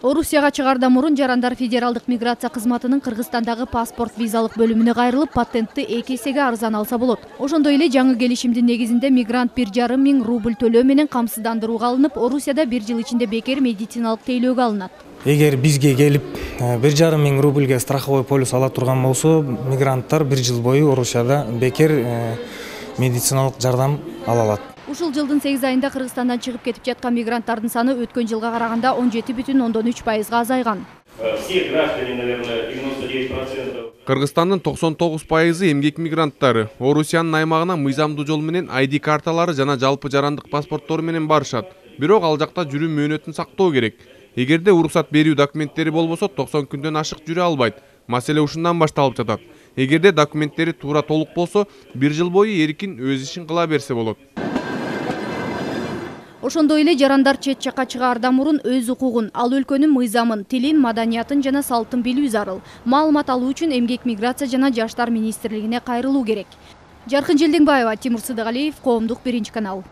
Орусияга чыгардан мурун жарандар федералдык миграция кызматынын Кыргызстандагы паспорт визалык бөлүмүнө кайрылып, патентти 2 эсеге арзан алса болот. Ошондой эле жаңы келишимдин негизинде мигрант 1,5 миң рубль төлөө менен камсыздандырууга алынып, Орусияда 1 жыл ичинде бекер медициналык тейлөөгө алынат. Эгер бизге келип 1,5 миң рубльге страховой полис ала турган болсо, мигранттар 1 жыл бою Орусияда бекер медициналык жардам ала алат. Ушул жылдын 8 айында Кыргызстандан чыгып кетип жаткан мигранттардын саны өткөн жылга караганда 17,3% азайган. Все граждане, наверное, 99%. Кыргызстандын 99% эмгек мигранттары Орусиянын аймагына мыйзамдуу жол менен ID карталары жана жалпы жарандык паспорттору менен барышат. Бирок ал жакта жүрүү мөөнөтүн сактоо керек. Эгерде уруксат берүү документтери болбосо 90 күндөн ашык жүрө албайт. Маселе ушундан башталып жатат. Эгерде документтери туура толук болсо, 1 жыл бою эркин өз ишин кыла берсе болот. Ошондой эле жарандар чет жакка чыгаардан мурун өз укугун, ал өлкөнүн мыйзамын, тилин, маданиятын жана салттын билүү зарыл. Маалымат алуу үчүн Эмгек миграция жана Жаштар министрлигине кайрылуу керек. Жаркын Желдеңбаева, Тимур Сыдыгалиев, Коомдук 1 канал.